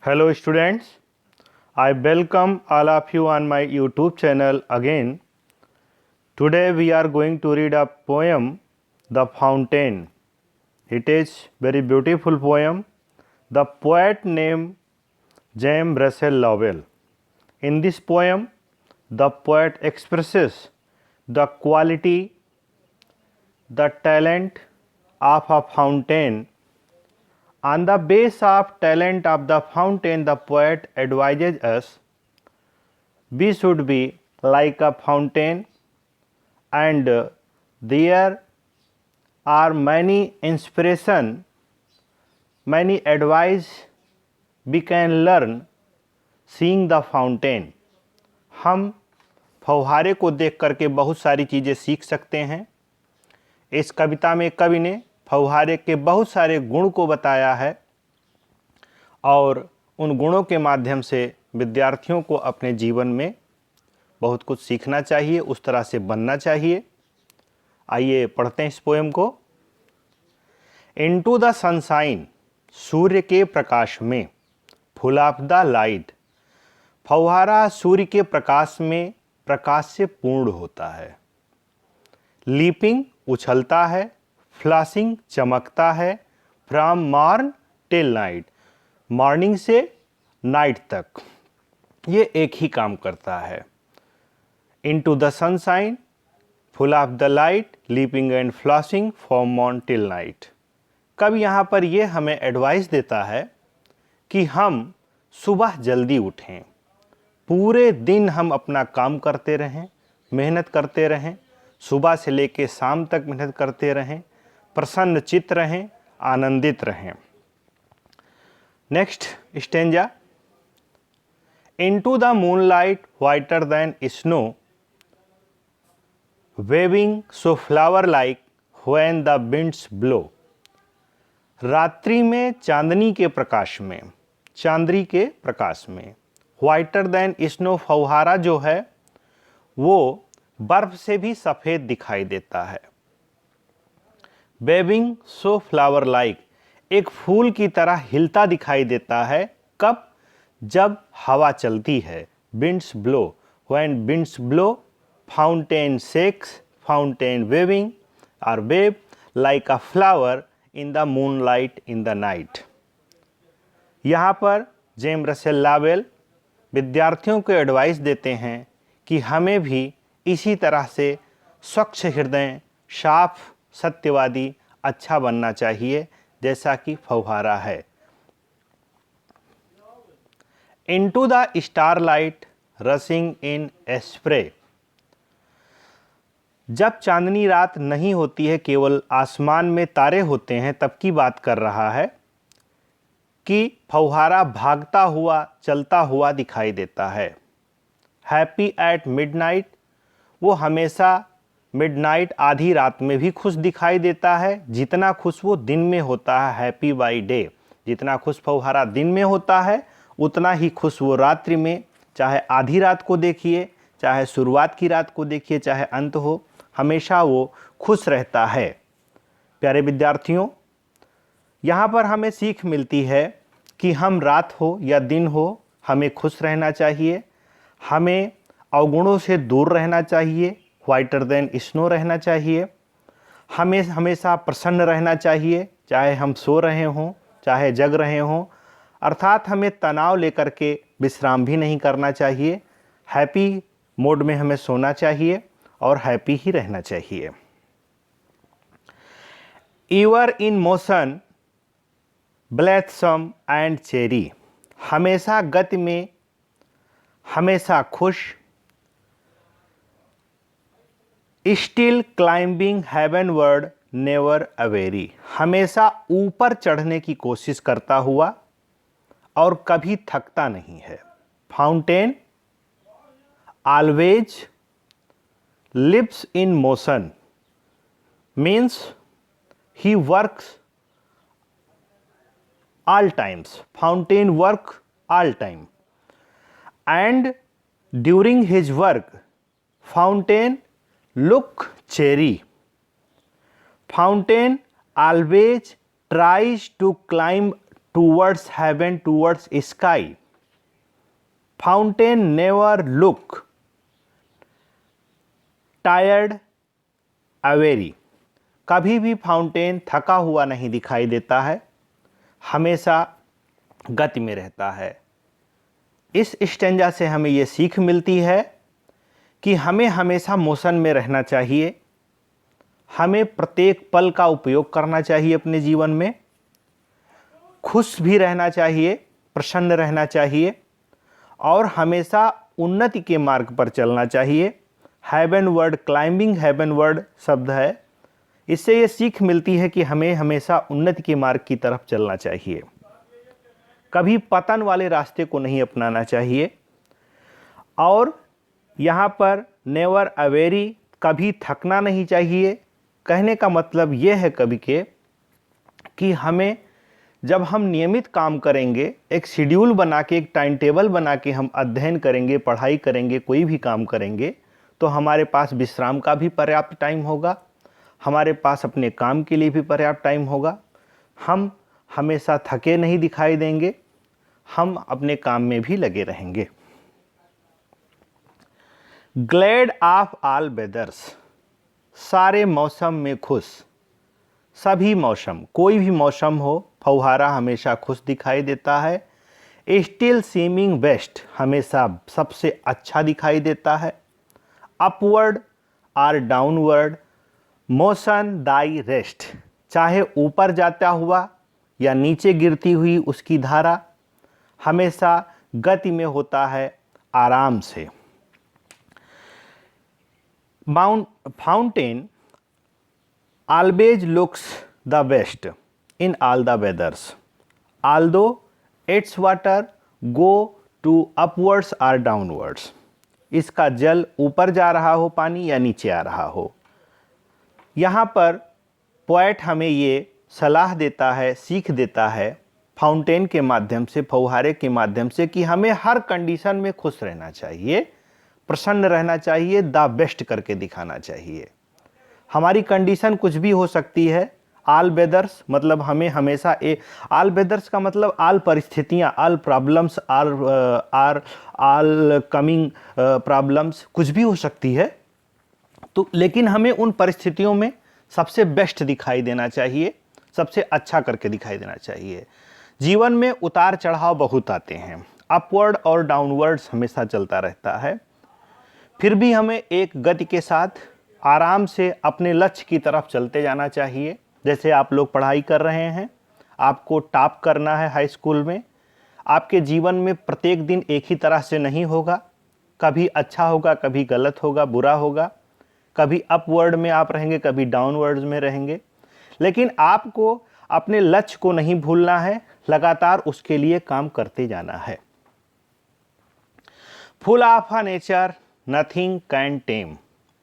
Hello students, I welcome all of you on my YouTube channel again. Today we are going to read a poem, The Fountain. It is very beautiful poem. The poet named James Russell Lowell. In this poem, the poet expresses the quality, the talent of a fountain. On the base of talent of the fountain, the poet advises us we should be like a fountain, and there are many inspiration, many advice we can learn seeing the fountain. हम फव्वारे को देख करके बहुत सारी चीज़ें सीख सकते हैं। इस कविता में कवि ने फव्वारे के बहुत सारे गुण को बताया है और उन गुणों के माध्यम से विद्यार्थियों को अपने जीवन में बहुत कुछ सीखना चाहिए, उस तरह से बनना चाहिए। आइए पढ़ते हैं इस पोएम को। इनटू द सनशाइन, सूर्य के प्रकाश में, फुल ऑफ द लाइट, फव्वारा सूर्य के प्रकाश में प्रकाश से पूर्ण होता है। लीपिंग उछलता है, फ्लैशिंग चमकता है, from morn till night, morning से नाइट तक ये एक ही काम करता है। Into the sunshine, full of the light, leaping and flashing from morn till night. कब यहाँ पर ये हमें एडवाइस देता है कि हम सुबह जल्दी उठें, पूरे दिन हम अपना काम करते रहें, मेहनत करते रहें, सुबह से लेकर शाम तक मेहनत करते रहें, प्रसन्न चित्त रहें, आनंदित रहें। Next stanza. Into the moonlight whiter than snow, waving so flower like when the winds blow. रात्रि में चांदनी के प्रकाश में, चांदनी के प्रकाश में, व्हाइटर देन स्नो, फव्वारा जो है वो बर्फ से भी सफ़ेद दिखाई देता है। वेविंग सो फ्लावर लाइक, एक फूल की तरह हिलता दिखाई देता है। कब? जब हवा चलती है। Winds blow, when winds blow, fountain shakes, fountain waving और wave like a flower in the moonlight in the night. यहाँ पर जेम्स रसेल लॉवेल विद्यार्थियों को एडवाइस देते हैं कि हमें भी इसी तरह से स्वच्छ हृदय, साफ, सत्यवादी, अच्छा बनना चाहिए जैसा कि फव्वारा है। Into the starlight rushing in spray, जब चांदनी रात नहीं होती है, केवल आसमान में तारे होते हैं, तब की बात कर रहा है कि फव्वारा भागता हुआ, चलता हुआ दिखाई देता है। हैप्पी एट मिडनाइट, वो हमेशा मिडनाइट, आधी रात में भी खुश दिखाई देता है। जितना खुश वो दिन में होता है, हैप्पी बाई डे, जितना खुश फव्वारा दिन में होता है उतना ही खुश वो रात्रि में, चाहे आधी रात को देखिए, चाहे शुरुआत की रात को देखिए, चाहे अंत हो, हमेशा वो खुश रहता है। प्यारे विद्यार्थियों, यहाँ पर हमें सीख मिलती है कि हम रात हो या दिन हो, हमें खुश रहना चाहिए, हमें अवगुणों से दूर रहना चाहिए, व्हाइटर देन स्नो रहना चाहिए, हमें हमेशा प्रसन्न रहना चाहिए, चाहे हम सो रहे हों, चाहे जग रहे हों। अर्थात हमें तनाव लेकर के विश्राम भी नहीं करना चाहिए। हैप्पी मोड में हमें सोना चाहिए और हैप्पी ही रहना चाहिए। ईवर इन मोशन, ब्लेथसम एंड चेरी, हमेशा गति में, हमेशा खुश, स्टिल क्लाइंबिंग हेवनवर्ड नेवर अवेरी, हमेशा ऊपर चढ़ने की कोशिश करता हुआ और कभी थकता नहीं है। Fountain always lives in motion, means he works all times. Fountain work all time, and during his work, Fountain look cheery. Fountain always tries to climb towards heaven, towards sky. Fountain never look tired, aweary. कभी भी fountain थका हुआ नहीं दिखाई देता है, हमेशा गति में रहता है। इस स्टैंजा से हमें ये सीख मिलती है कि हमें हमेशा मोशन में रहना चाहिए, हमें प्रत्येक पल का उपयोग करना चाहिए अपने जीवन में, खुश भी रहना चाहिए, प्रसन्न रहना चाहिए और हमेशा उन्नति के मार्ग पर चलना चाहिए। हेवनवर्ड, क्लाइंबिंग हेवनवर्ड शब्द है। इससे ये सीख मिलती है कि हमें हमेशा उन्नति के मार्ग की तरफ चलना चाहिए, कभी पतन वाले रास्ते को नहीं अपनाना चाहिए। और यहाँ पर नेवर अवेरी, कभी थकना नहीं चाहिए। कहने का मतलब ये है कभी के कि हमें जब हम नियमित काम करेंगे, एक शेड्यूल बना के, एक टाइम टेबल बना के हम अध्ययन करेंगे, पढ़ाई करेंगे, कोई भी काम करेंगे, तो हमारे पास विश्राम का भी पर्याप्त टाइम होगा, हमारे पास अपने काम के लिए भी पर्याप्त टाइम होगा। हम हमेशा थके नहीं दिखाई देंगे, हम अपने काम में भी लगे रहेंगे। ग्लैड ऑफ ऑल वेदर्स, सारे मौसम में खुश। सभी मौसम, कोई भी मौसम हो, फव्वारा हमेशा खुश दिखाई देता है। स्टिल सीमिंग बेस्ट, हमेशा सबसे अच्छा दिखाई देता है। अपवर्ड और डाउनवर्ड, मोशन दाई रेस्ट, चाहे ऊपर जाता हुआ या नीचे गिरती हुई उसकी धारा हमेशा गति में होता है, आराम से। Fountain always looks the best in all the weathers, although its water go to upwards or downwards. इसका जल ऊपर जा रहा हो पानी या नीचे आ रहा हो। यहाँ पर पोएट हमें ये सलाह देता है, सीख देता है फाउंटेन के माध्यम से, फव्वारे के माध्यम से, कि हमें हर कंडीशन में खुश रहना चाहिए, प्रसन्न रहना चाहिए, द बेस्ट करके दिखाना चाहिए। हमारी कंडीशन कुछ भी हो सकती है। आल वेदर्स मतलब हमें हमेशा आल वेदर्स का मतलब आल परिस्थितियाँ, आल प्रॉब्लम्स, आल कमिंग प्रॉब्लम्स कुछ भी हो सकती है। तो लेकिन हमें उन परिस्थितियों में सबसे बेस्ट दिखाई देना चाहिए, सबसे अच्छा करके दिखाई देना चाहिए। जीवन में उतार चढ़ाव बहुत आते हैं, अपवर्ड और डाउनवर्ड्स हमेशा चलता रहता है। फिर भी हमें एक गति के साथ आराम से अपने लक्ष्य की तरफ चलते जाना चाहिए। जैसे आप लोग पढ़ाई कर रहे हैं, आपको टॉप करना है हाई स्कूल में। आपके जीवन में प्रत्येक दिन एक ही तरह से नहीं होगा, कभी अच्छा होगा, कभी गलत होगा, बुरा होगा, कभी अपवर्ड में आप रहेंगे, कभी डाउनवर्ड में रहेंगे। लेकिन आपको अपने लक्ष्य को नहीं भूलना है, लगातार उसके लिए काम करते जाना है। Full of a nature nothing can time.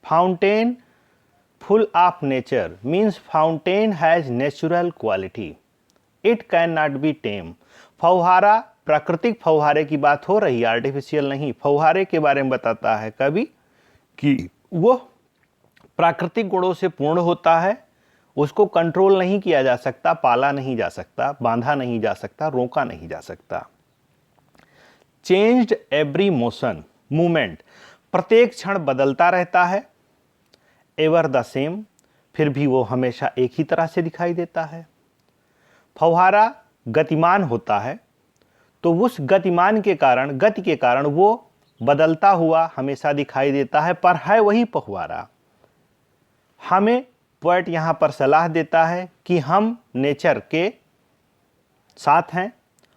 Fountain full of nature means fountain has natural quality. It cannot be tame. फव्वारा, प्राकृतिक फव्वारे की बात हो रही है, आर्टिफिशियल नहीं। फव्वारे के बारे में बताता है कवि कि वो प्राकृतिक गुणों से पूर्ण होता है, उसको कंट्रोल नहीं किया जा सकता, पाला नहीं जा सकता, बांधा नहीं जा सकता, रोका नहीं जा सकता। चेंज्ड एवरी मोशन, मूवमेंट, प्रत्येक क्षण बदलता रहता है। एवर द सेम, फिर भी वो हमेशा एक ही तरह से दिखाई देता है। फव्वारा गतिमान होता है, तो उस गतिमान के कारण, गति के कारण वो बदलता हुआ हमेशा दिखाई देता है, पर है वही फव्वारा। हमें पोएट यहाँ पर सलाह देता है कि हम नेचर के साथ हैं,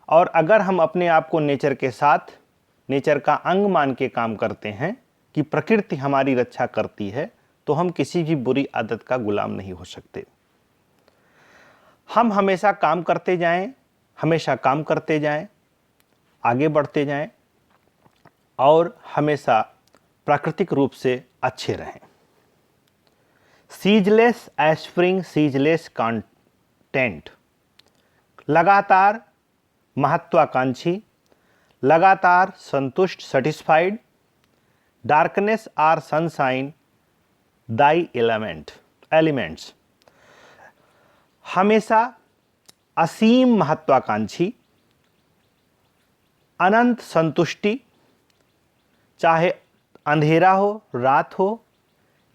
और अगर हम अपने आप को नेचर के साथ, नेचर का अंग मान के काम करते हैं कि प्रकृति हमारी रक्षा करती है, तो हम किसी भी बुरी आदत का गुलाम नहीं हो सकते। हम हमेशा काम करते जाएं, हमेशा काम करते जाएं, आगे बढ़ते जाएं और हमेशा प्राकृतिक रूप से अच्छे रहें। सीजलेस एस्प्रिंग, सीजलेस कंटेंट, लगातार महत्वाकांक्षी, लगातार संतुष्ट, satisfied. Darkness or sunshine thy elements, हमेशा असीम महत्वाकांक्षी, अनंत संतुष्टि, चाहे अंधेरा हो, रात हो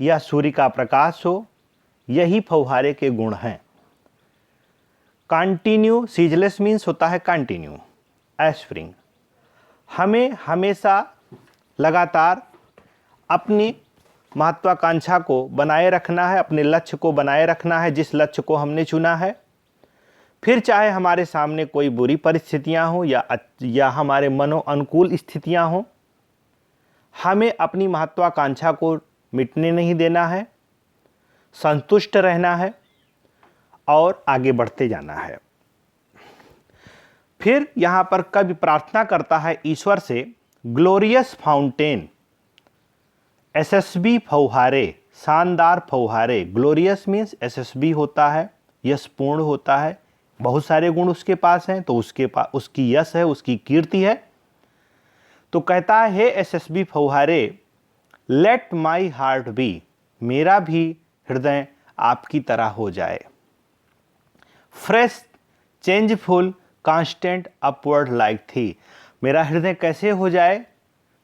या सूर्य का प्रकाश हो, यही फव्वारे के गुण हैं। कंटिन्यू, सीजलेस मीन्स होता है कंटिन्यू, एस्प्रिंग, हमें हमेशा लगातार अपनी महत्वाकांक्षा को बनाए रखना है, अपने लक्ष्य को बनाए रखना है, जिस लक्ष्य को हमने चुना है। फिर चाहे हमारे सामने कोई बुरी परिस्थितियां हो या हमारे मनो अनुकूल स्थितियां हो, हमें अपनी महत्वाकांक्षा को मिटने नहीं देना है, संतुष्ट रहना है और आगे बढ़ते जाना है। फिर यहाँ पर कवि प्रार्थना करता है ईश्वर से, ग्लोरियस फाउंटेन, यशस्वी फव्वारे, शानदार फव्वारे। ग्लोरियस मीन्स यशस्वी होता है, यशपूर्ण होता है, बहुत सारे गुण उसके पास हैं, तो उसकी यश है, उसकी कीर्ति है। तो कहता है, हे यशस्वी फव्वारे, लेट माई हार्ट बी, मेरा भी हृदय आपकी तरह हो जाए। Fresh, changeful, constant, upward like थी, मेरा हृदय कैसे हो जाए?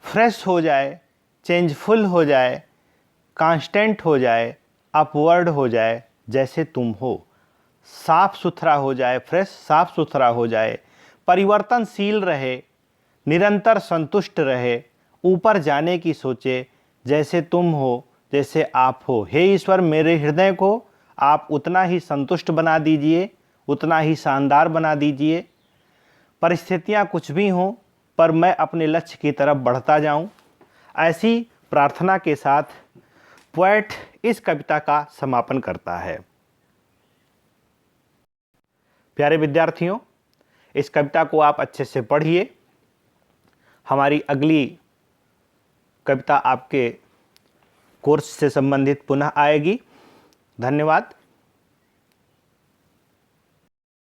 फ्रेश हो जाए, चेंजफुल हो जाए, कांस्टेंट हो जाए, अपवर्ड हो जाए, जैसे तुम हो। साफ सुथरा हो जाए, फ्रेश, साफ सुथरा हो जाए, परिवर्तनशील रहे, निरंतर संतुष्ट रहे, ऊपर जाने की सोचे, जैसे तुम हो, जैसे आप हो। हे ईश्वर, मेरे हृदय को आप उतना ही संतुष्ट बना दीजिए, उतना ही शानदार बना दीजिए। परिस्थितियां कुछ भी हों, पर मैं अपने लक्ष्य की तरफ बढ़ता जाऊं। ऐसी प्रार्थना के साथ पोएट इस कविता का समापन करता है। प्यारे विद्यार्थियों, इस कविता को आप अच्छे से पढ़िए। हमारी अगली कविता आपके कोर्स से संबंधित पुनः आएगी। धन्यवाद।